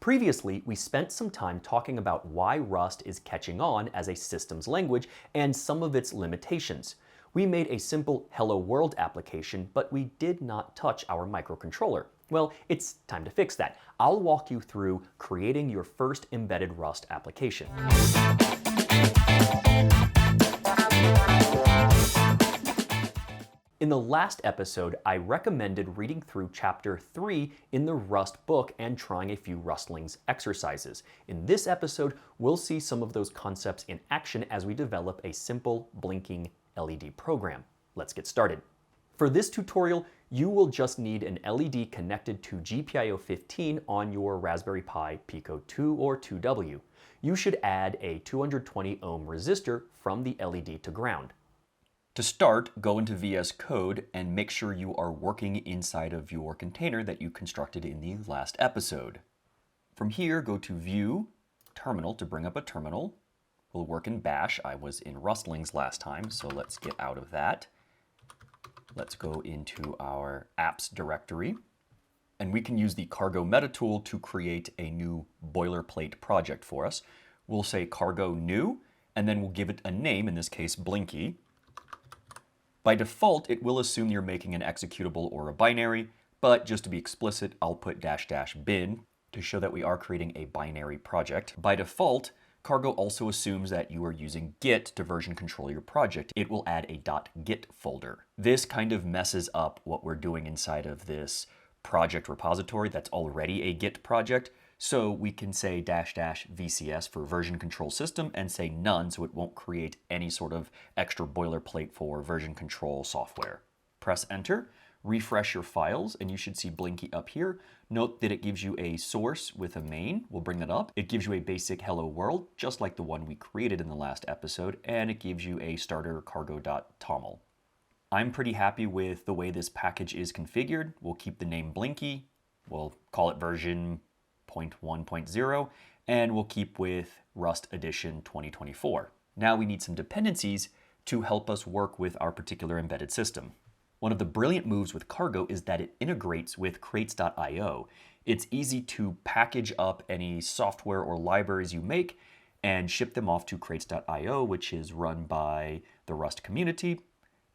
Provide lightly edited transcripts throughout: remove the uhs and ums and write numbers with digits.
Previously, we spent some time talking about why Rust is catching on as a systems language and some of its limitations. We made a simple Hello World application, but we did not touch our microcontroller. Well, it's time to fix that. I'll walk you through creating your first embedded Rust application. In the last episode, I recommended reading through Chapter 3 in the Rust book and trying a few Rustlings exercises. In this episode, we'll see some of those concepts in action as we develop a simple blinking LED program. Let's get started. For this tutorial, you will just need an LED connected to GPIO 15 on your Raspberry Pi Pico 2 or 2W. You should add a 220 ohm resistor from the LED to ground. To start, go into VS Code and make sure you are working inside of your container that you constructed in the last episode. From here, go to View, Terminal to bring up a terminal. We'll work in Bash. I was in Rustlings last time, so let's get out of that. Let's go into our apps directory, and we can use the Cargo meta tool to create a new boilerplate project for us. We'll say Cargo new, and then we'll give it a name, in this case Blinky. By default, it will assume you're making an executable or a binary, but just to be explicit, I'll put --bin to show that we are creating a binary project. By default, Cargo also assumes that you are using Git to version control your project. It will add a .git folder. This kind of messes up what we're doing inside of this project repository that's already a Git project. So we can say --VCS for version control system and say none, so it won't create any sort of extra boilerplate for version control software. Press enter, refresh your files, and you should see Blinky up here. Note that it gives you a source with a main. We'll bring that up. It gives you a basic hello world, just like the one we created in the last episode, and it gives you a starter Cargo.toml. I'm pretty happy with the way this package is configured. We'll keep the name Blinky. We'll call it version 0.1.0, and we'll keep with Rust Edition 2024. Now we need some dependencies to help us work with our particular embedded system. One of the brilliant moves with Cargo is that it integrates with crates.io. It's easy to package up any software or libraries you make and ship them off to crates.io, which is run by the Rust community.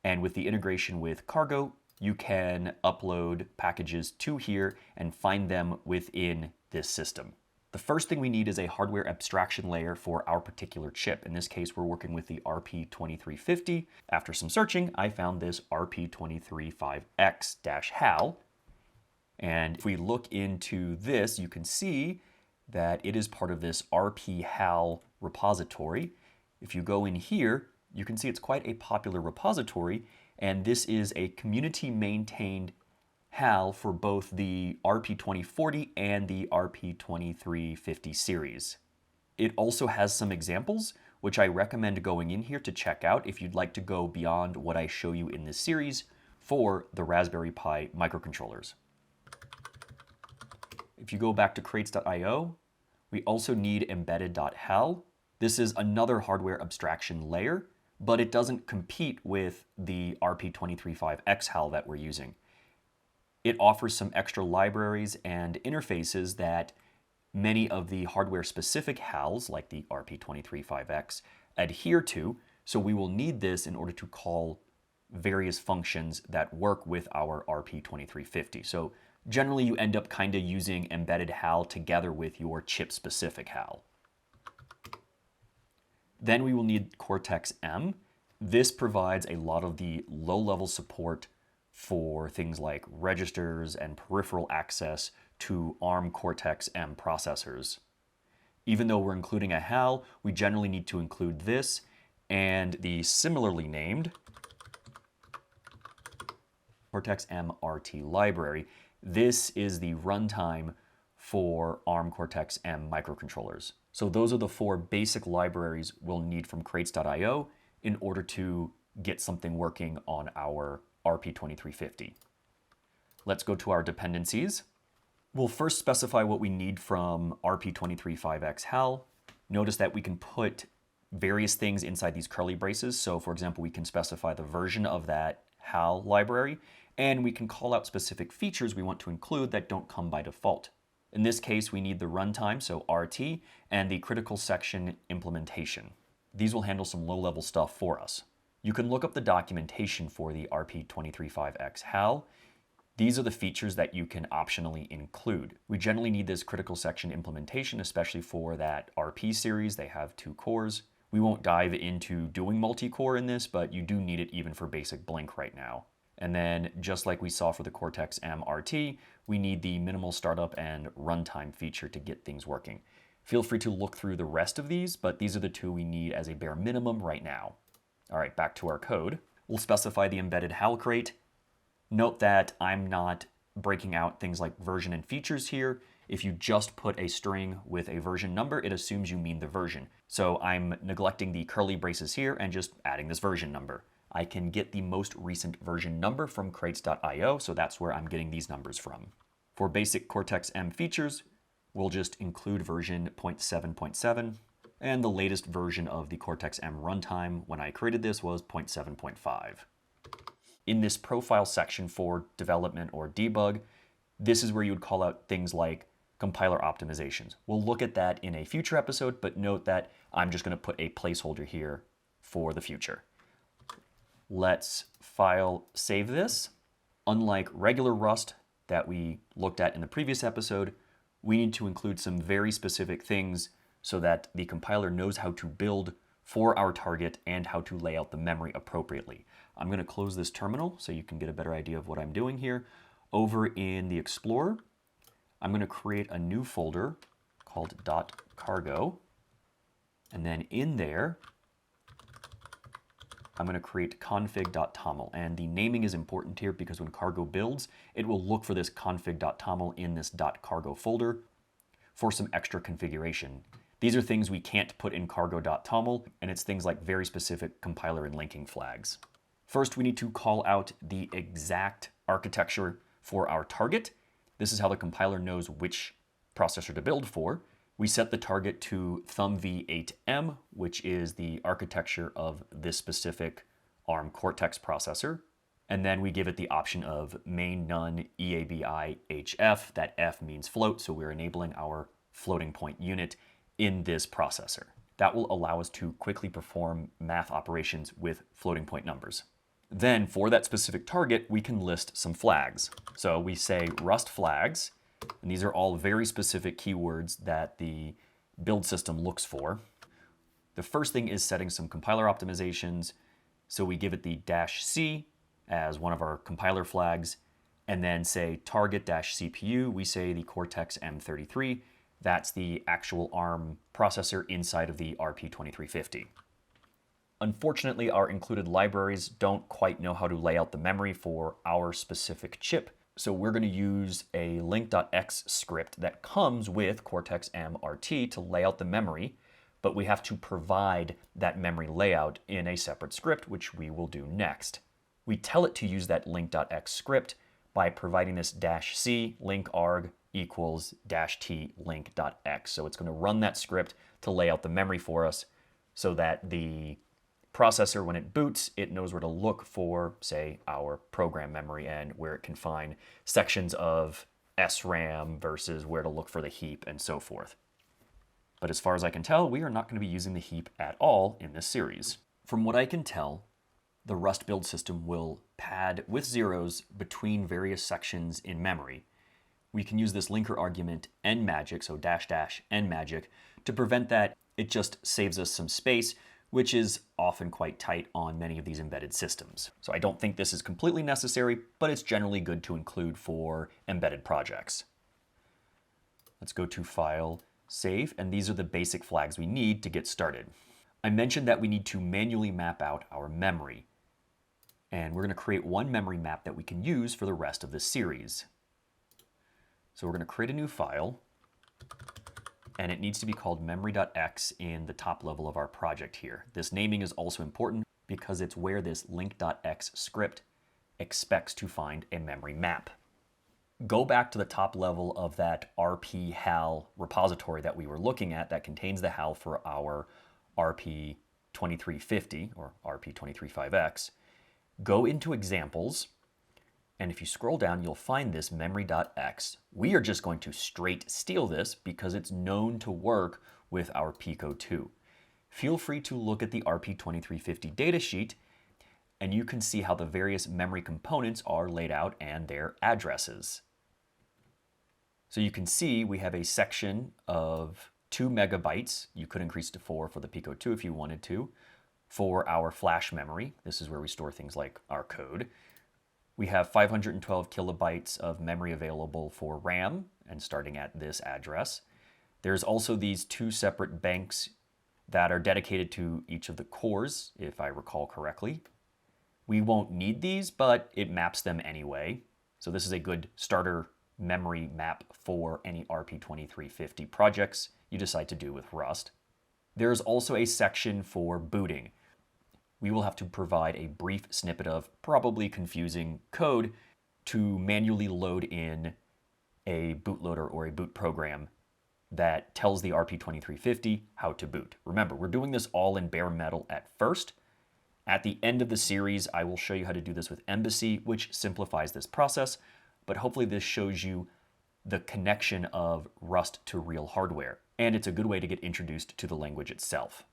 And with the integration with Cargo, you can upload packages to here and find them within this system. The first thing we need is a hardware abstraction layer for our particular chip. In this case, we're working with the RP2350. After some searching, I found this RP235X-HAL. And if we look into this, you can see that it is part of this RP-HAL repository. If you go in here, you can see it's quite a popular repository, and this is a community-maintained HAL for both the RP2040 and the RP2350 series. It also has some examples, which I recommend going in here to check out if you'd like to go beyond what I show you in this series for the Raspberry Pi microcontrollers. If you go back to crates.io, we also need embedded.hal. This is another hardware abstraction layer, but it doesn't compete with the RP235X HAL that we're using. It offers some extra libraries and interfaces that many of the hardware-specific HALs, like the RP235X, adhere to, so we will need this in order to call various functions that work with our RP2350. So generally, you end up kind of using embedded HAL together with your chip-specific HAL. Then we will need Cortex-M. This provides a lot of the low-level support for things like registers and peripheral access to ARM Cortex-M processors. Even though we're including a HAL, we generally need to include this and the similarly named cortex-m-rt library. This is the runtime for ARM Cortex-M microcontrollers. So those are the four basic libraries we'll need from crates.io in order to get something working on our RP2350. Let's go to our dependencies. We'll first specify what we need from RP235X HAL. Notice that we can put various things inside these curly braces. So for example, we can specify the version of that HAL library, and we can call out specific features we want to include that don't come by default. In this case, we need the runtime, so RT, and the critical section implementation. These will handle some low-level stuff for us. You can look up the documentation for the RP235X HAL. These are the features that you can optionally include. We generally need this critical section implementation, especially for that RP series. They have 2 cores. We won't dive into doing multi-core in this, but you do need it even for basic Blink right now. And then, just like we saw for the cortex-m-rt, we need the minimal startup and runtime feature to get things working. Feel free to look through the rest of these, but these are the 2 we need as a bare minimum right now. All right, back to our code. We'll specify the embedded HAL crate. Note that I'm not breaking out things like version and features here. If you just put a string with a version number, it assumes you mean the version. So I'm neglecting the curly braces here and just adding this version number. I can get the most recent version number from crates.io, so that's where I'm getting these numbers from. For basic Cortex-M features, we'll just include version 0.7.7, and the latest version of the Cortex-M runtime when I created this was 0.7.5. In this profile section for development or debug, this is where you would call out things like compiler optimizations. We'll look at that in a future episode, but note that I'm just going to put a placeholder here for the future. Let's file save this. Unlike regular Rust that we looked at in the previous episode, we need to include some very specific things so that the compiler knows how to build for our target and how to lay out the memory appropriately. I'm going to close this terminal so you can get a better idea of what I'm doing here. Over in the Explorer, I'm going to create a new folder called .cargo, and then in there, I'm going to create config.toml, and the naming is important here because when Cargo builds, it will look for this config.toml in this .cargo folder for some extra configuration. These are things we can't put in Cargo.toml, and it's things like very specific compiler and linking flags. First, we need to call out the exact architecture for our target. This is how the compiler knows which processor to build for. We set the target to thumb-v8m, which is the architecture of this specific ARM Cortex processor. And then we give it the option of main none EABI HF. That F means float, so we're enabling our floating point unit in this processor. That will allow us to quickly perform math operations with floating point numbers. Then for that specific target, we can list some flags. So we say Rust flags, and these are all very specific keywords that the build system looks for. The first thing is setting some compiler optimizations. So we give it the -c as one of our compiler flags, and then say target-CPU, we say the Cortex-M33. That's the actual ARM processor inside of the RP2350. Unfortunately, our included libraries don't quite know how to lay out the memory for our specific chip, so we're going to use a link.x script that comes with cortex-m-rt to lay out the memory, but we have to provide that memory layout in a separate script, which we will do next. We tell it to use that link.x script by providing this -c link arg equals -t link.x. So it's going to run that script to lay out the memory for us so that the processor, when it boots, it knows where to look for, say, our program memory and where it can find sections of SRAM versus where to look for the heap and so forth. But as far as I can tell, we are not going to be using the heap at all in this series. From what I can tell, the Rust build system will pad with zeros between various sections in memory. We can use this linker argument nmagic, so --nmagic, to prevent that. It just saves us some space, which is often quite tight on many of these embedded systems. So I don't think this is completely necessary, but it's generally good to include for embedded projects. Let's go to File, Save, and these are the basic flags we need to get started. I mentioned that we need to manually map out our memory, and we're going to create one memory map that we can use for the rest of this series. So we're going to create a new file, and it needs to be called memory.x in the top level of our project here. This naming is also important because it's where this link.x script expects to find a memory map. Go back to the top level of that RP HAL repository that we were looking at that contains the HAL for our RP2350 or RP235X. Go into examples And if you scroll down, you'll find this memory.x. We are just going to straight steal this because it's known to work with our Pico 2. Feel free to look at the RP2350 datasheet, and you can see how the various memory components are laid out and their addresses. So you can see we have a section of 2 megabytes. You could increase to 4 for the Pico 2 if you wanted to. For our flash memory, this is where we store things like our code. We have 512 kilobytes of memory available for RAM, and starting at this address. There's also these 2 separate banks that are dedicated to each of the cores, if I recall correctly. We won't need these, but it maps them anyway. So this is a good starter memory map for any RP2350 projects you decide to do with Rust. There's also a section for booting. We will have to provide a brief snippet of probably confusing code to manually load in a bootloader or a boot program that tells the RP2350 how to boot. Remember, we're doing this all in bare metal at first. At the end of the series, I will show you how to do this with Embassy, which simplifies this process, but hopefully this shows you the connection of Rust to real hardware, and it's a good way to get introduced to the language itself.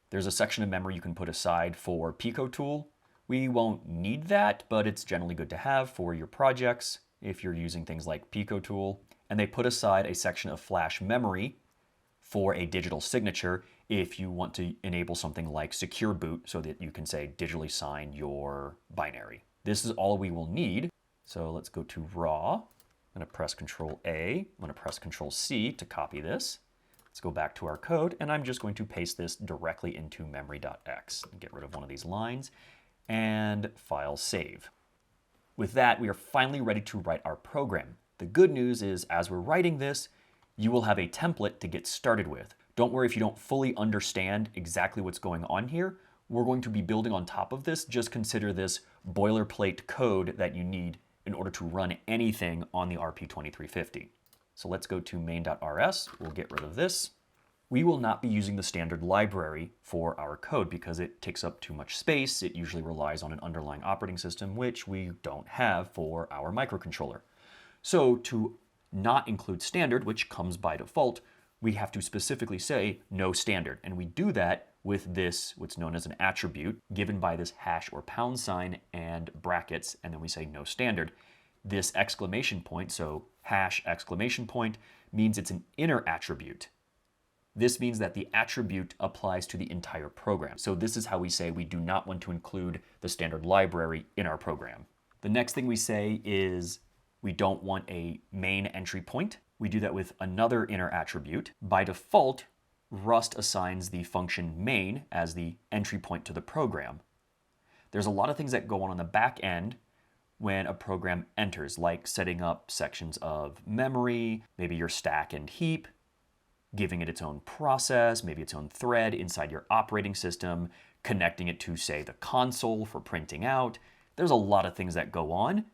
There's a section of memory you can put aside for Pico tool. We won't need that, but it's generally good to have for your projects if you're using things like Pico tool. And they put aside a section of flash memory for a digital signature if you want to enable something like secure boot so that you can say digitally sign your binary. This is all we will need. So let's go to raw. I'm going to press Control A. I'm going to press Control C to copy this. Let's go back to our code, and I'm just going to paste this directly into memory.x. Get rid of one of these lines and file save. With that, we are finally ready to write our program. The good news is, as we're writing this, you will have a template to get started with. Don't worry if you don't fully understand exactly what's going on here. We're going to be building on top of this. Just consider this boilerplate code that you need in order to run anything on the RP2350. So let's go to main.rs. We'll get rid of this. We will not be using the standard library for our code because it takes up too much space. It usually relies on an underlying operating system, which we don't have for our microcontroller. So to not include standard, which comes by default, we have to specifically say no standard. And we do that with this, what's known as an attribute, given by this hash or pound sign and brackets, and then we say no standard. This exclamation point, so hash exclamation point, means it's an inner attribute. This means that the attribute applies to the entire program. So this is how we say we do not want to include the standard library in our program. The next thing we say is we don't want a main entry point. We do that with another inner attribute. By default, Rust assigns the function main as the entry point to the program. There's a lot of things that go on the back end when a program enters, like setting up sections of memory, maybe your stack and heap, giving it its own process, maybe its own thread inside your operating system, connecting it to, say, the console for printing out. There's a lot of things that go on.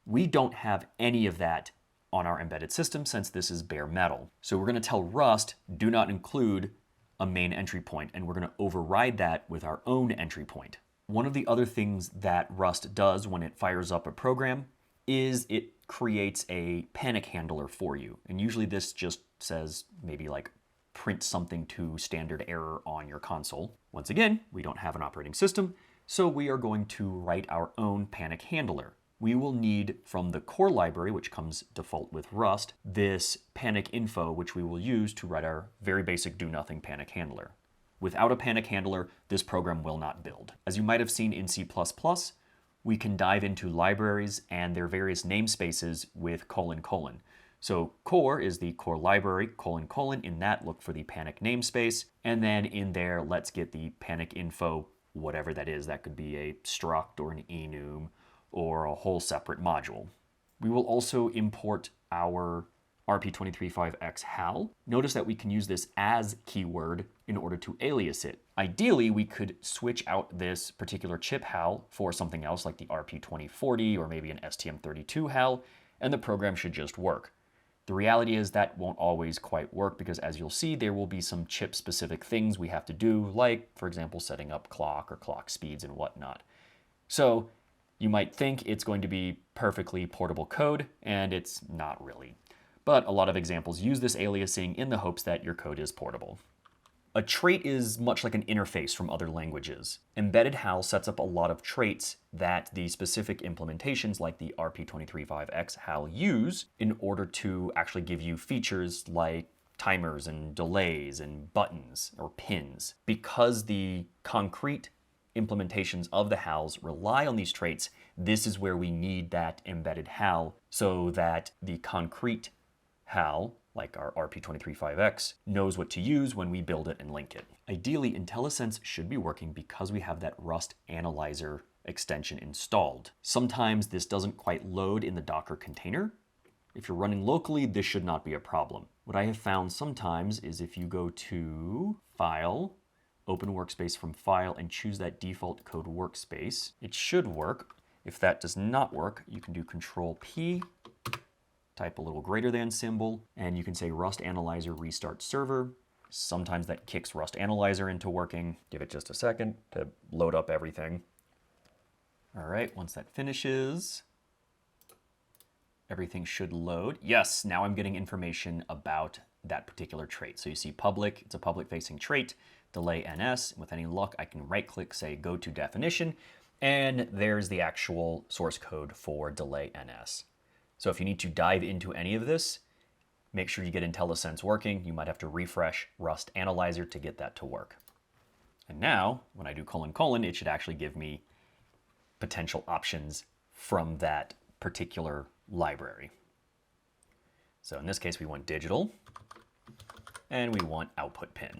We don't have any of that on our embedded system since this is bare metal. So we're going to tell Rust, do not include a main entry point, and we're going to override that with our own entry point. One of the other things that Rust does when it fires up a program is it creates a panic handler for you. And usually this just says maybe like print something to standard error on your console. Once again, we don't have an operating system, so we are going to write our own panic handler. We will need from the core library, which comes default with Rust, this panic info, which we will use to write our very basic do nothing panic handler. Without a panic handler, this program will not build. As you might have seen in C++, we can dive into libraries and their various namespaces with : So core is the core library, : in that look for the panic namespace, and then in there let's get the panic info, whatever that is. That could be a struct or an enum or a whole separate module. We will also import our RP2350X HAL. Notice that we can use this as keyword in order to alias it. Ideally, we could switch out this particular chip HAL for something else like the RP2040 or maybe an STM32 HAL, and the program should just work. The reality is that won't always quite work because, as you'll see, there will be some chip-specific things we have to do, like, for example, setting up clock or clock speeds and whatnot. So You might think it's going to be perfectly portable code, and it's not really. But a lot of examples use this aliasing in the hopes that your code is portable. A trait is much like an interface from other languages. Embedded HAL sets up a lot of traits that the specific implementations like the RP235X HAL use in order to actually give you features like timers and delays and buttons or pins. Because the concrete implementations of the HALs rely on these traits, this is where we need that embedded HAL so that the concrete HAL, like our RP235X, knows what to use when we build it and link it. Ideally, IntelliSense should be working because we have that Rust analyzer extension installed. Sometimes this doesn't quite load in the Docker container. If you're running locally, this should not be a problem. What I have found sometimes is if you go to File, Open Workspace from File, and choose that default code workspace, it should work. If that does not work, you can do Control-P, type a little greater than symbol, and you can say Rust Analyzer Restart Server. Sometimes that kicks Rust Analyzer into working. Give it just a second to load up everything. All right, once that finishes, everything should load. Yes, now I'm getting information about that particular trait. So you see public, it's a public-facing trait, delay NS. With any luck, I can right-click, say go to definition, and there's the actual source code for delay NS. So if you need to dive into any of this, make sure you get IntelliSense working. You might have to refresh Rust Analyzer to get that to work. And now, when I do : it should actually give me potential options from that particular library. So in this case, we want digital, and we want output pin.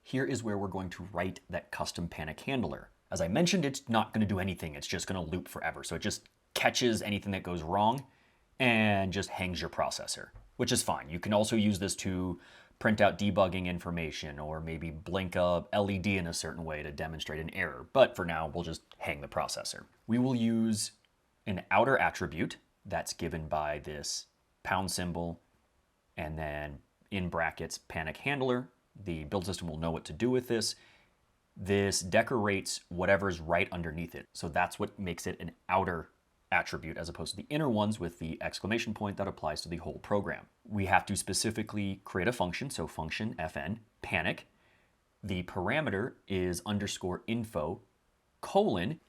Here is where we're going to write that custom panic handler. As I mentioned, it's not going to do anything. It's just going to loop forever. So it just catches anything that goes wrong and just hangs your processor, which is fine. You can also use this to print out debugging information or maybe blink a LED in a certain way to demonstrate an error. But for now, we'll just hang the processor. We will use an outer attribute that's given by this pound symbol and then in brackets panic handler. The build system will know what to do with this. This decorates whatever's right underneath it. So that's what makes it an outer attribute as opposed to the inner ones with the exclamation point that applies to the whole program. We have to specifically create a function, so function fn panic. The parameter is _info :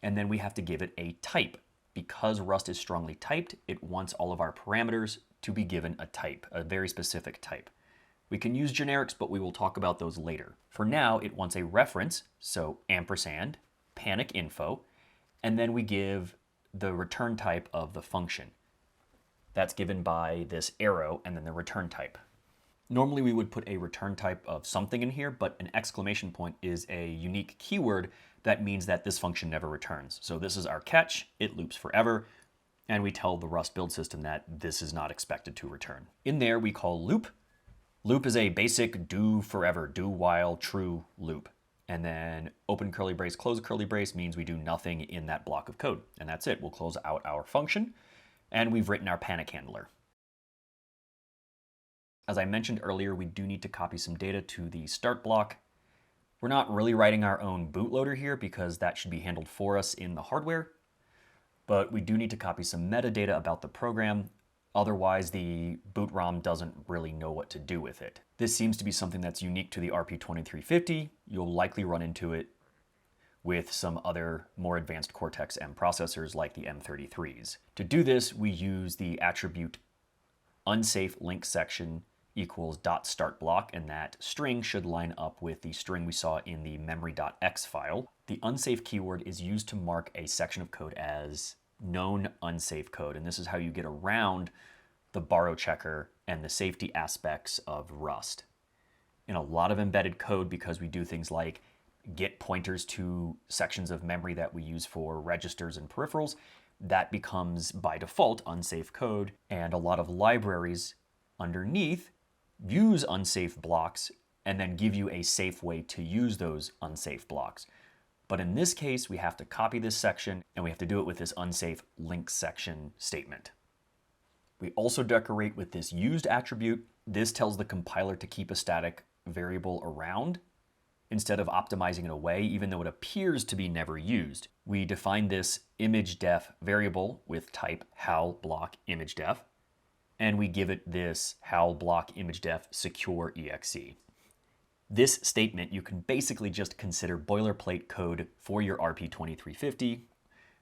and then we have to give it a type. Because Rust is strongly typed, it wants all of our parameters to be given a type, a very specific type. We can use generics, but we will talk about those later. For now, it wants a reference, so ampersand, panic info, and then we give the return type of the function. That's given by this arrow and then the return type. Normally we would put a return type of something in here, but an exclamation point is a unique keyword that means that this function never returns. So this is our catch, it loops forever, and we tell the Rust build system that this is not expected to return. In there we call loop. Loop is a basic do forever, do while true loop. And then open curly brace, close curly brace means we do nothing in that block of code. And that's it. We'll close out our function, and we've written our panic handler. As I mentioned earlier, we do need to copy some data to the start block. We're not really writing our own bootloader here because that should be handled for us in the hardware, but we do need to copy some metadata about the program. Otherwise, the boot ROM doesn't really know what to do with it. This seems to be something that's unique to the RP2350. You'll likely run into it with some other more advanced Cortex-M processors like the M33s. To do this, we use the attribute unsafe link section equals .start block, and that string should line up with the string we saw in the memory.x file. The unsafe keyword is used to mark a section of code as known unsafe code, and this is how you get around the borrow checker and the safety aspects of Rust. In a lot of embedded code, because we do things like get pointers to sections of memory that we use for registers and peripherals, that becomes by default unsafe code, and a lot of libraries underneath use unsafe blocks and then give you a safe way to use those unsafe blocks. But in this case, we have to copy this section, and we have to do it with this unsafe link section statement. We also decorate with this used attribute. This tells the compiler to keep a static variable around instead of optimizing it away, even though it appears to be never used. We define this image_def variable with type HAL block image_def, and we give it this HAL block image_def secure exe. This statement you can basically just consider boilerplate code for your RP2350.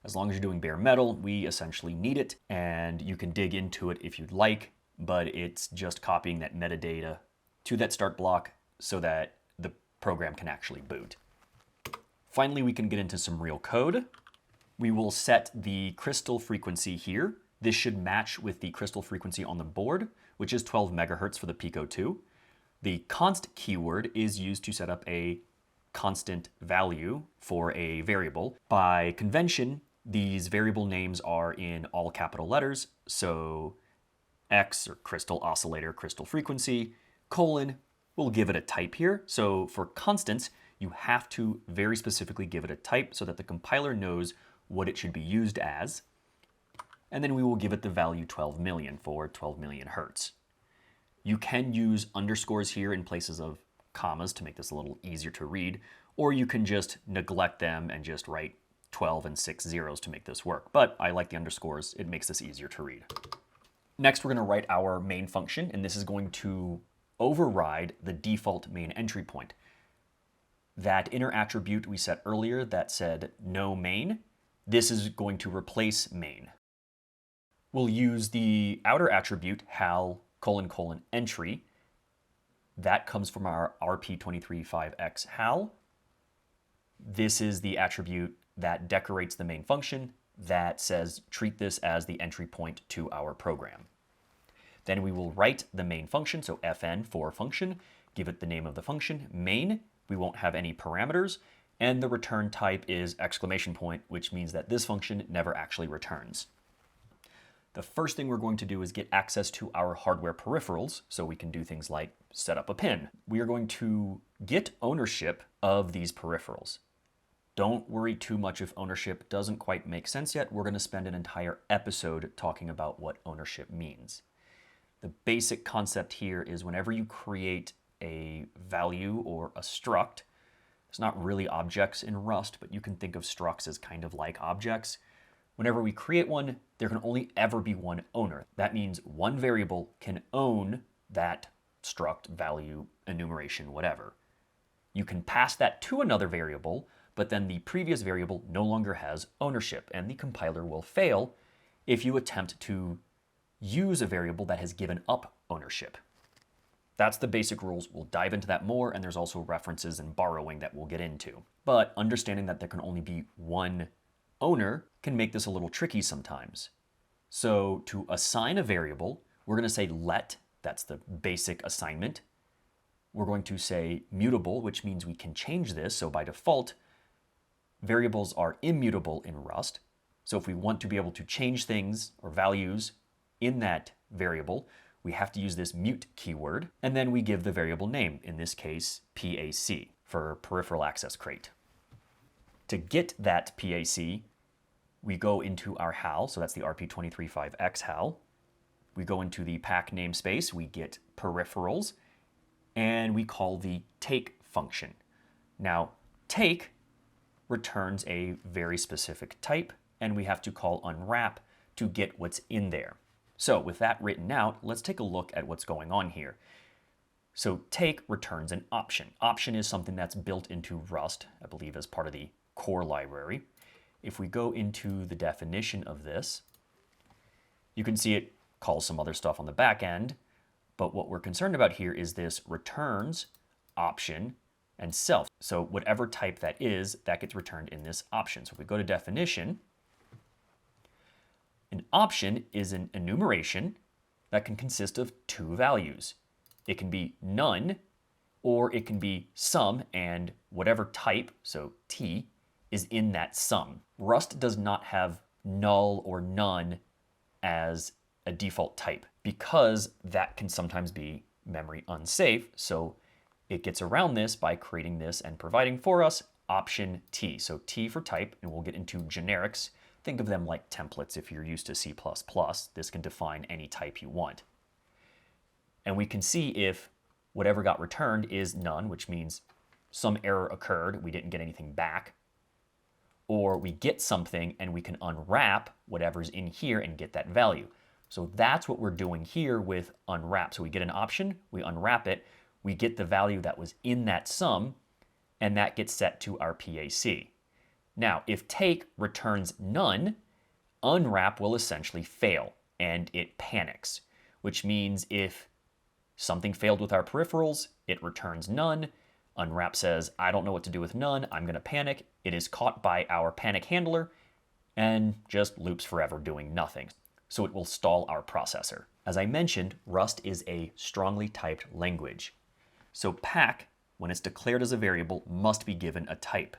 As long as you're doing bare metal, we essentially need it, and you can dig into it if you'd like, but it's just copying that metadata to that start block so that the program can actually boot. Finally, we can get into some real code. We will set the crystal frequency here. This should match with the crystal frequency on the board, which is 12 megahertz for the Pico 2. The const keyword is used to set up a constant value for a variable. By convention, these variable names are in all capital letters, so X, or crystal oscillator, crystal frequency, colon, we'll give it a type here. So for constants, you have to very specifically give it a type so that the compiler knows what it should be used as. And then we will give it the value 12 million for 12 million hertz. You can use underscores here in places of commas to make this a little easier to read, or you can just neglect them and just write 12 and 6 zeros to make this work. But I like the underscores, it makes this easier to read. Next, we're going to write our main function, and this is going to override the default main entry point. That inner attribute we set earlier that said no main, this is going to replace main. We'll use the outer attribute HAL : entry. That comes from our RP23.5x HAL. This is the attribute that decorates the main function that says treat this as the entry point to our program. Then we will write the main function, so fn for function, give it the name of the function, main. We won't have any parameters, and the return type is exclamation point, which means that this function never actually returns. The first thing we're going to do is get access to our hardware peripherals, so we can do things like set up a pin. We are going to get ownership of these peripherals. Don't worry too much if ownership doesn't quite make sense yet. We're going to spend an entire episode talking about what ownership means. The basic concept here is whenever you create a value or a struct, it's not really objects in Rust, but you can think of structs as kind of like objects. Whenever we create one, there can only ever be one owner. That means one variable can own that struct, value, enumeration, whatever. You can pass that to another variable, but then the previous variable no longer has ownership, and the compiler will fail if you attempt to use a variable that has given up ownership. That's the basic rules. We'll dive into that more, and there's also references and borrowing that we'll get into. But understanding that there can only be one owner can make this a little tricky sometimes. So to assign a variable, we're going to say let, that's the basic assignment. We're going to say mutable, which means we can change this. So by default, variables are immutable in Rust. So if we want to be able to change things or values in that variable, we have to use this mute keyword, and then we give the variable name, in this case, PAC, for peripheral access crate. To get that PAC, we go into our HAL, so that's the RP23.5x HAL. We go into the pack namespace, we get peripherals, and we call the take function. Now, take returns a very specific type, and we have to call unwrap to get what's in there. So with that written out, let's take a look at what's going on here. So take returns an option. Option is something that's built into Rust, I believe as part of the core library. If we go into the definition of this, you can see it calls some other stuff on the back end, but what we're concerned about here is this returns option and self. So whatever type that is, that gets returned in this option. So if we go to definition, an option is an enumeration that can consist of two values. It can be none, or it can be sum, and whatever type, so T, is in that sum. Rust does not have null or none as a default type because that can sometimes be memory unsafe. So it gets around this by creating this and providing for us option T. So T for type, and we'll get into generics. Think of them like templates if you're used to C++. This can define any type you want. And we can see if whatever got returned is none, which means some error occurred, we didn't get anything back, or we get something and we can unwrap whatever's in here and get that value. So that's what we're doing here with unwrap. So we get an option, we unwrap it, we get the value that was in that sum, and that gets set to our PAC. Now, if take returns none, unwrap will essentially fail, and it panics, which means if something failed with our peripherals, it returns none. Unwrap says, I don't know what to do with none, I'm going to panic. It is caught by our panic handler and just loops forever doing nothing. So it will stall our processor. As I mentioned, Rust is a strongly typed language. So pack, when it's declared as a variable, must be given a type.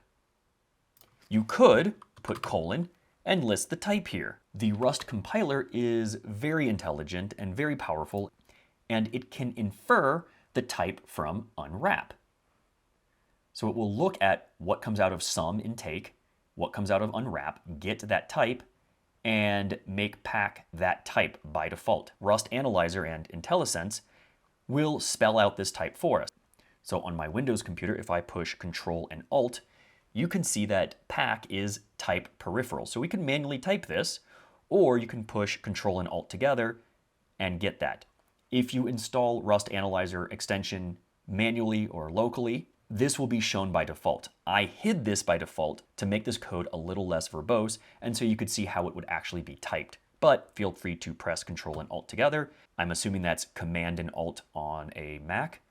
You could put colon and list the type here. The Rust compiler is very intelligent and very powerful, and it can infer the type from unwrap. So it will look at what comes out of sum in take, what comes out of unwrap, get that type, and make pack that type by default. Rust Analyzer and IntelliSense will spell out this type for us. So on my Windows computer, if I push Control and Alt, you can see that pack is type peripheral. So we can manually type this, or you can push Control and Alt together and get that. If you install Rust Analyzer extension manually or locally, this will be shown by default. I hid this by default to make this code a little less verbose, and so you could see how it would actually be typed. But feel free to press Control and Alt together. I'm assuming that's Command and Alt on a Mac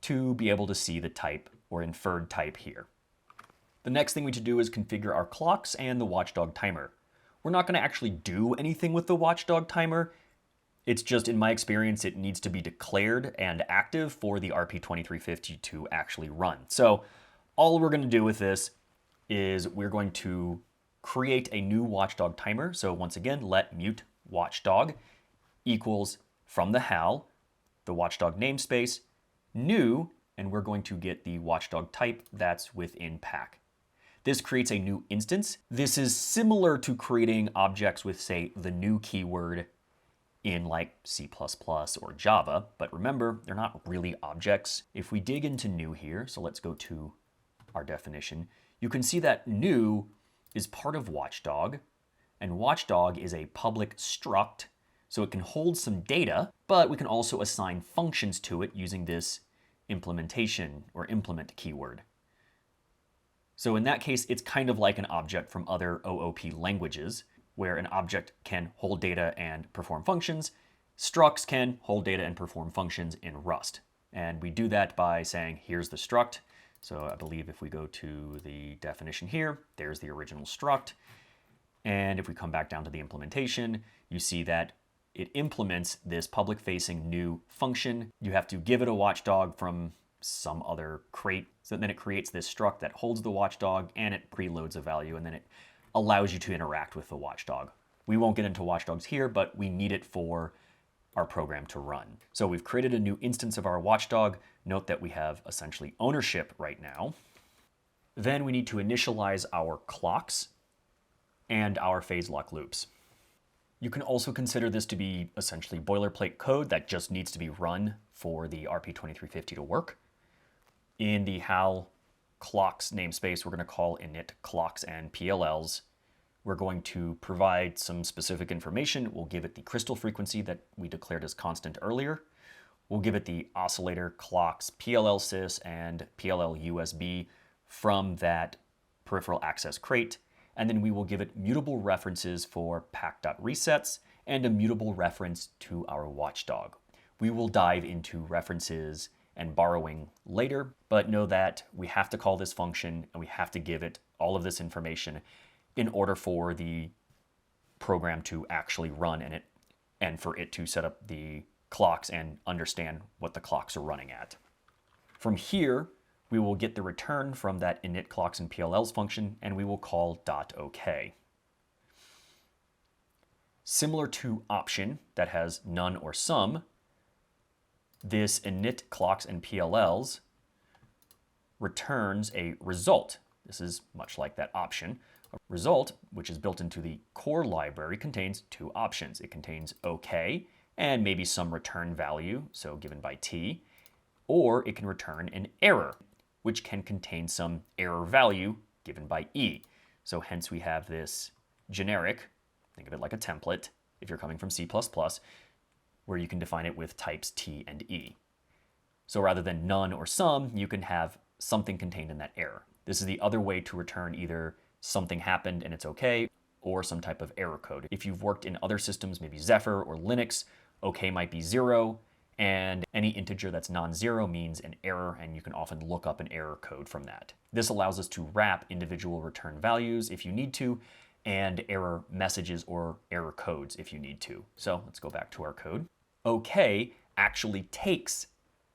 to be able to see the type or inferred type here. The next thing we need to do is configure our clocks and the watchdog timer. We're not going to actually do anything with the watchdog timer. It's just, in my experience, it needs to be declared and active for the RP2350 to actually run. So all we're going to do with this is we're going to create a new watchdog timer. So once again, let mute watchdog equals from the HAL, the watchdog namespace, new, and we're going to get the watchdog type that's within pack. This creates a new instance. This is similar to creating objects with, say, the new keyword in like C++ or Java, but remember, they're not really objects. If we dig into new here, so let's go to our definition, you can see that new is part of watchdog, and watchdog is a public struct, so it can hold some data, but we can also assign functions to it using this implementation or implement keyword. So in that case, it's kind of like an object from other OOP languages, where an object can hold data and perform functions. Structs can hold data and perform functions in Rust. And we do that by saying, here's the struct. So I believe if we go to the definition here, there's the original struct. And if we come back down to the implementation, you see that it implements this public-facing new function. You have to give it a watchdog from some other crate. So then it creates this struct that holds the watchdog and it preloads a value, and then it allows you to interact with the watchdog. We won't get into watchdogs here, but we need it for our program to run. So we've created a new instance of our watchdog. Note that we have essentially ownership right now. Then we need to initialize our clocks and our phase lock loops. You can also consider this to be essentially boilerplate code that just needs to be run for the RP2350 to work. In the HAL clocks namespace, we're going to call init clocks and PLLs. We're going to provide some specific information. We'll give it the crystal frequency that we declared as constant earlier. We'll give it the oscillator, clocks, PLL sys, and PLL USB from that peripheral access crate. And then we will give it mutable references for pack.resets and a mutable reference to our watchdog. We will dive into references and borrowing later, but know that we have to call this function and we have to give it all of this information in order for the program to actually run in it and for it to set up the clocks and understand what the clocks are running at. From here, we will get the return from that init clocks and PLLs function, and we will call .ok. Similar to option that has none or some, this init clocks and PLLs returns a result. This is much like that option. A result, which is built into the core library, contains two options. It contains OK and maybe some return value, so given by t, or it can return an error, which can contain some error value given by E. So hence we have this generic, think of it like a template if you're coming from C++, where you can define it with types T and E. So rather than none or some, you can have something contained in that error. This is the other way to return either something happened and it's okay, or some type of error code. If you've worked in other systems, maybe Zephyr or Linux, okay might be 0, and any integer that's non-zero means an error, and you can often look up an error code from that. This allows us to wrap individual return values if you need to, and error messages or error codes if you need to. So let's go back to our code. OK actually takes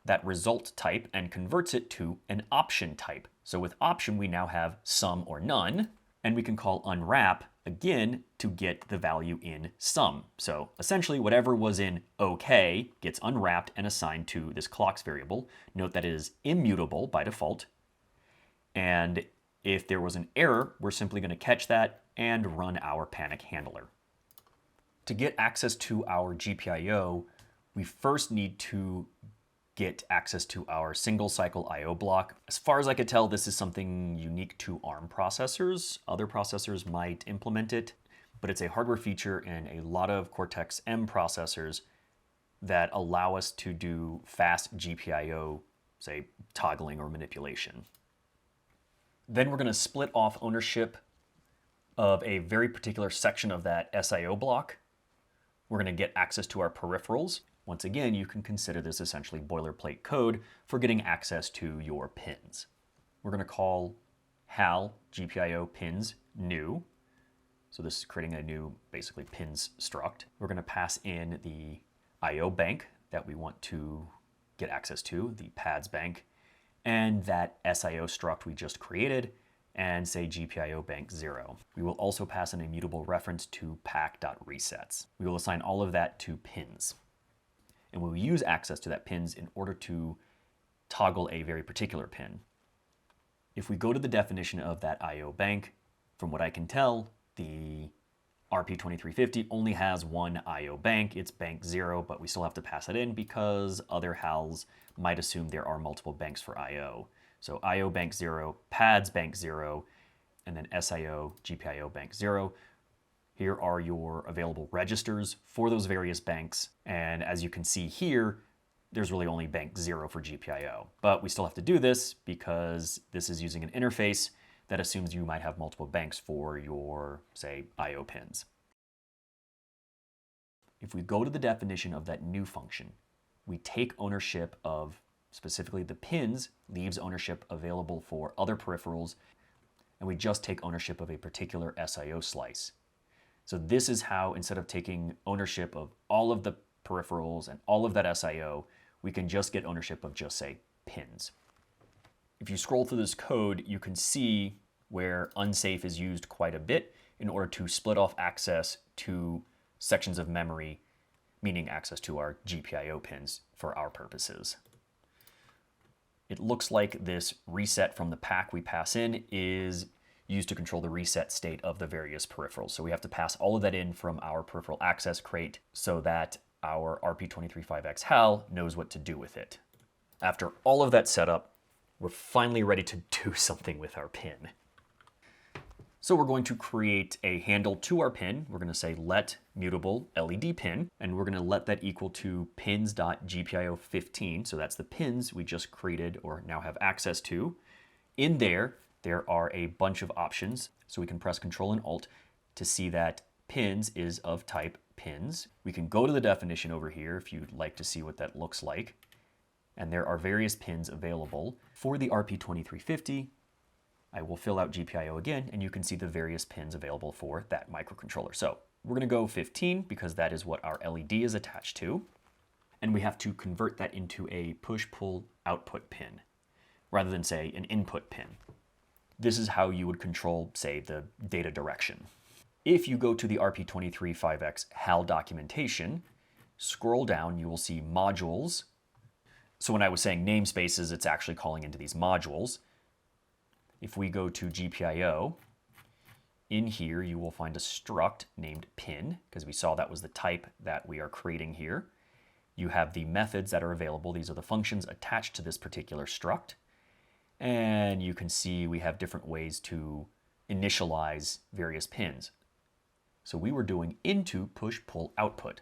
that result type and converts it to an option type. So with option, we now have some or none, and we can call unwrap again to get the value in some. So essentially whatever was in OK gets unwrapped and assigned to this clocks variable. Note that it is immutable by default. And if there was an error, we're simply going to catch that and run our panic handler. To get access to our GPIO, we first need to get access to our single cycle IO block. As far as I could tell, this is something unique to ARM processors. Other processors might implement it, but it's a hardware feature in a lot of Cortex-M processors that allow us to do fast GPIO, say, toggling or manipulation. Then we're going to split off ownership of a very particular section of that SIO block. We're going to get access to our peripherals. Once again, you can consider this essentially boilerplate code for getting access to your pins. We're going to call HAL GPIO pins new. So this is creating a new, basically, pins struct. We're going to pass in the IO bank that we want to get access to, the pads bank, and that SIO struct we just created, and say GPIO bank 0. We will also pass an immutable reference to pack.resets. We will assign all of that to pins. And we will use access to that pins in order to toggle a very particular pin. If we go to the definition of that IO bank, from what I can tell, the RP2350 only has one IO bank. It's bank 0, but we still have to pass it in because other HALs might assume there are multiple banks for IO. So IO bank 0, pads bank 0, and then SIO GPIO bank 0. Here are your available registers for those various banks. And as you can see here, there's really only bank 0 for GPIO. But we still have to do this because this is using an interface that assumes you might have multiple banks for your, say, IO pins. If we go to the definition of that new function, we take ownership of specifically the pins, leaves ownership available for other peripherals, and we just take ownership of a particular SIO slice. So this is how, instead of taking ownership of all of the peripherals and all of that SIO, we can just get ownership of just, say, pins. If you scroll through this code, you can see where unsafe is used quite a bit in order to split off access to sections of memory, meaning access to our GPIO pins for our purposes. It looks like this reset from the pack we pass in is used to control the reset state of the various peripherals. So we have to pass all of that in from our peripheral access crate so that our RP235X HAL knows what to do with it. After all of that setup, we're finally ready to do something with our pin. So we're going to create a handle to our pin. We're going to say let mutable LED pin, and we're going to let that equal to pins.gpio15. So that's the pins we just created or now have access to. In there are a bunch of options. So we can press Control and Alt to see that pins is of type pins. We can go to the definition over here if you'd like to see what that looks like. And there are various pins available. For the RP2350, I will fill out GPIO again, and you can see the various pins available for that microcontroller. So we're going to go 15 because that is what our LED is attached to. And we have to convert that into a push-pull output pin rather than, say, an input pin. This is how you would control, say, the data direction. If you go to the RP235X HAL documentation, scroll down, you will see modules. So when I was saying namespaces, it's actually calling into these modules. If we go to GPIO, in here you will find a struct named pin, because we saw that was the type that we are creating here. You have the methods that are available. These are the functions attached to this particular struct. And you can see we have different ways to initialize various pins. So we were doing into push-pull output.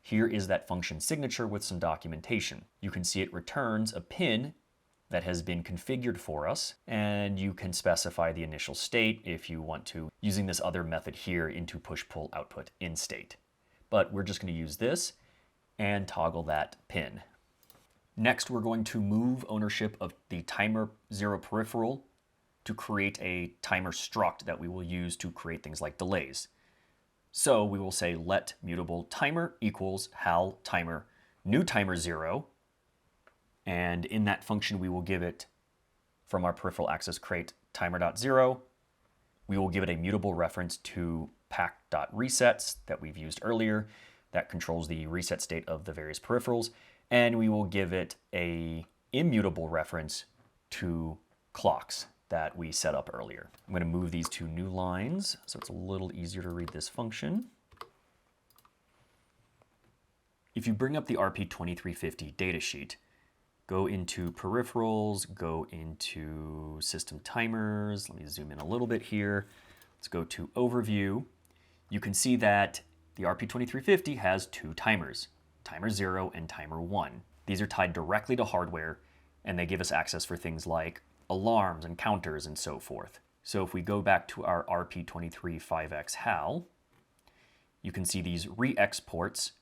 Here is that function signature with some documentation. You can see it returns a pin that has been configured for us, and you can specify the initial state if you want to, using this other method here into push-pull output in state. But we're just going to use this and toggle that pin. Next, we're going to move ownership of the timer 0 peripheral to create a timer struct that we will use to create things like delays. So we will say let mutable timer equals hal timer new timer 0. And in that function, we will give it from our peripheral access crate timer.0. We will give it a mutable reference to pack.resets that we've used earlier. That controls the reset state of the various peripherals. And we will give it a immutable reference to clocks that we set up earlier. I'm going to move these to new lines so it's a little easier to read this function. If you bring up the RP2350 datasheet, go into peripherals, go into system timers. Let me zoom in a little bit here. Let's go to overview. You can see that the RP2350 has two timers, timer 0 and timer 1. These are tied directly to hardware, and they give us access for things like alarms and counters and so forth. So if we go back to our RP235X HAL, you can see these re-exports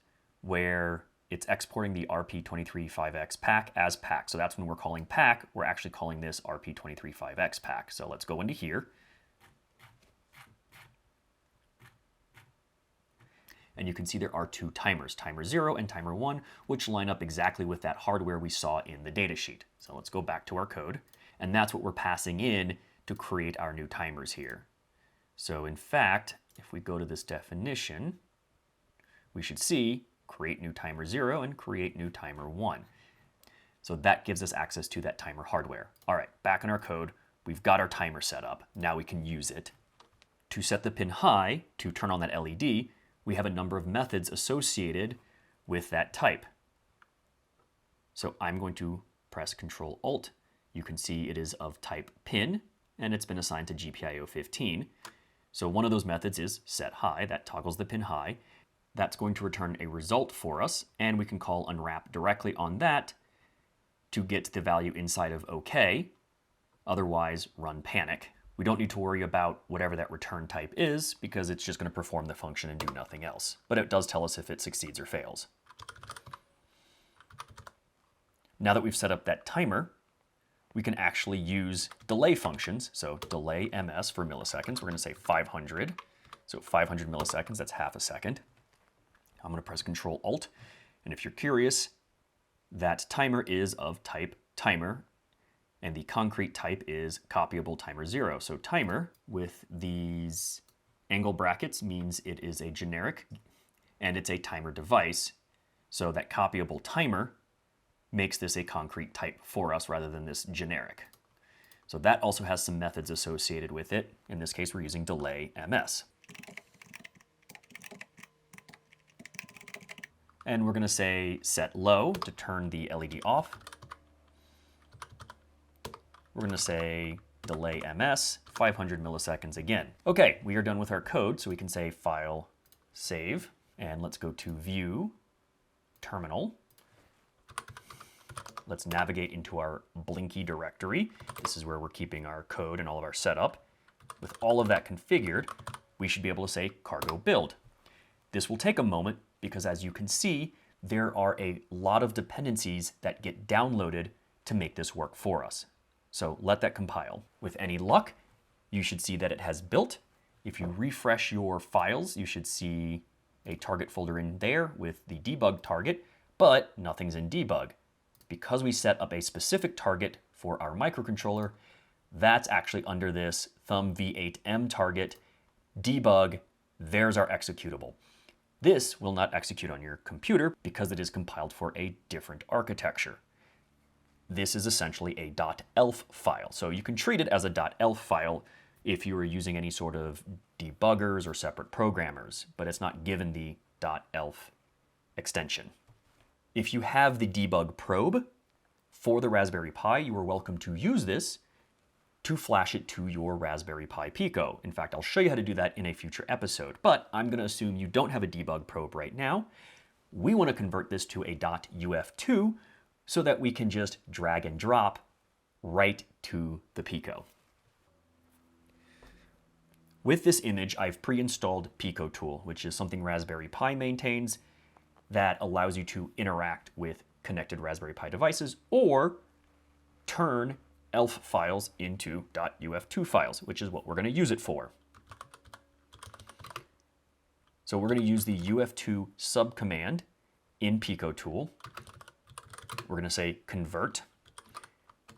where it's exporting the RP235X pack as pack. So that's when we're calling pack, we're actually calling this RP235X pack. So let's go into here. And you can see there are two timers, timer 0 and timer 1, which line up exactly with that hardware we saw in the datasheet. So let's go back to our code. And that's what we're passing in to create our new timers here. So in fact, if we go to this definition, we should see create new timer 0 and create new timer 1. So that gives us access to that timer hardware. All right, back in our code, we've got our timer set up. Now we can use it. To set the pin high, to turn on that LED, we have a number of methods associated with that type. So I'm going to press Control-Alt. You can see it is of type pin, and it's been assigned to GPIO 15. So one of those methods is set high. That toggles the pin high. That's going to return a result for us, and we can call unwrap directly on that to get the value inside of OK. Otherwise, run panic. We don't need to worry about whatever that return type is because it's just going to perform the function and do nothing else. But it does tell us if it succeeds or fails. Now that we've set up that timer, we can actually use delay functions. So delay ms for milliseconds. We're going to say 500. So 500 milliseconds, that's half a second. I'm going to press Control-Alt. And if you're curious, that timer is of type timer. And the concrete type is copyable timer 0. So timer with these angle brackets means it is a generic and it's a timer device. So that copyable timer makes this a concrete type for us rather than this generic. So that also has some methods associated with it. In this case, we're using delay ms. And we're going to say set low to turn the LED off. We're going to say delay ms, 500 milliseconds again. Okay, we are done with our code, so we can say file, save, and let's go to view, terminal. Let's navigate into our Blinky directory. This is where we're keeping our code and all of our setup. With all of that configured, we should be able to say cargo build. This will take a moment because as you can see, there are a lot of dependencies that get downloaded to make this work for us. So let that compile. With any luck, you should see that it has built. If you refresh your files, you should see a target folder in there with the debug target, but nothing's in debug. Because we set up a specific target for our microcontroller, that's actually under this thumb v8m target, debug, there's our executable. This will not execute on your computer because it is compiled for a different architecture. This is essentially a .elf file. So you can treat it as a .elf file if you are using any sort of debuggers or separate programmers, but it's not given the .elf extension. If you have the debug probe, for the Raspberry Pi, you are welcome to use this to flash it to your Raspberry Pi Pico. In fact, I'll show you how to do that in a future episode, but I'm going to assume you don't have a debug probe right now. We want to convert this to a .uf2 so that we can just drag and drop right to the Pico. With this image, I've pre-installed Pico Tool, which is something Raspberry Pi maintains that allows you to interact with connected Raspberry Pi devices or turn ELF files into .uf2 files, which is what we're going to use it for. So we're going to use the uf2 subcommand in Pico Tool. We're going to say convert,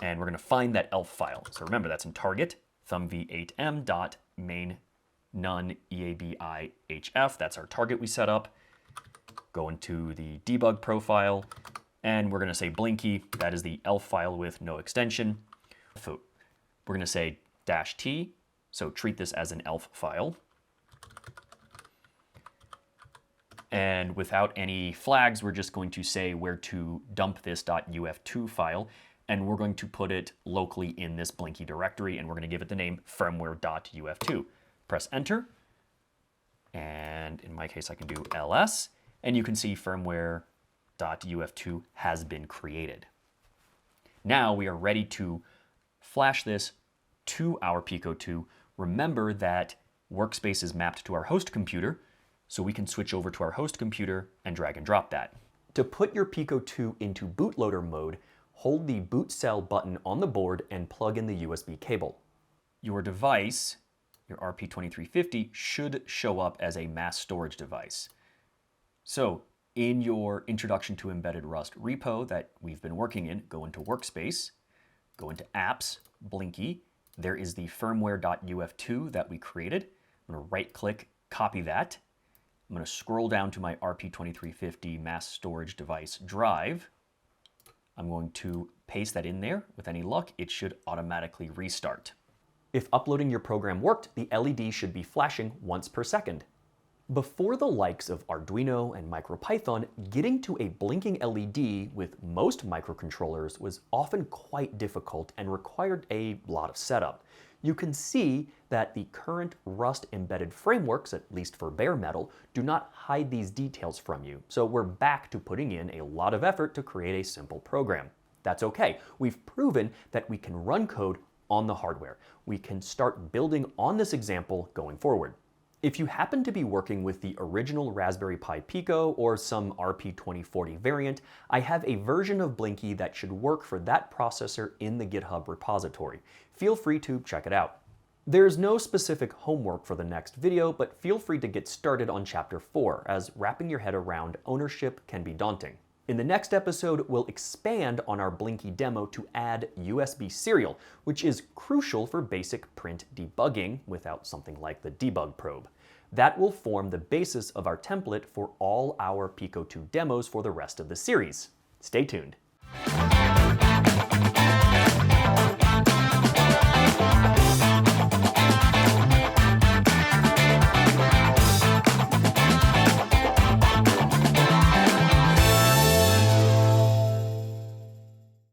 and we're going to find that ELF file. So remember, that's in target, thumb-v8m.main none eabihf. That's our target we set up. Go into the debug profile, and we're going to say Blinky. That is the ELF file with no extension. So we're going to say -t, so treat this as an ELF file. And without any flags, we're just going to say where to dump this .uf2 file, and we're going to put it locally in this Blinky directory, and we're going to give it the name firmware.uf2. Press enter, and in my case I can do ls, and you can see firmware.uf2 has been created. Now we are ready to flash this to our Pico 2. Remember that workspace is mapped to our host computer, so we can switch over to our host computer and drag and drop that. To put your Pico 2 into bootloader mode, hold the boot cell button on the board and plug in the USB cable. Your device, your RP2350, should show up as a mass storage device. So in your Introduction to Embedded Rust repo that we've been working in, go into Workspace, go into Apps, Blinky. There is the firmware.uf2 that we created. I'm going to right-click, copy that. I'm going to scroll down to my RP2350 mass storage device drive. I'm going to paste that in there. With any luck, it should automatically restart. If uploading your program worked, the LED should be flashing once per second. Before the likes of Arduino and MicroPython, getting to a blinking LED with most microcontrollers was often quite difficult and required a lot of setup. You can see that the current Rust embedded frameworks, at least for bare metal, do not hide these details from you. So we're back to putting in a lot of effort to create a simple program. That's okay. We've proven that we can run code on the hardware. We can start building on this example going forward. If you happen to be working with the original Raspberry Pi Pico or some RP2040 variant, I have a version of Blinky that should work for that processor in the GitHub repository. Feel free to check it out. There's no specific homework for the next video, but feel free to get started on Chapter 4, as wrapping your head around ownership can be daunting. In the next episode, we'll expand on our Blinky demo to add USB serial, which is crucial for basic print debugging without something like the debug probe. That will form the basis of our template for all our Pico 2 demos for the rest of the series. Stay tuned.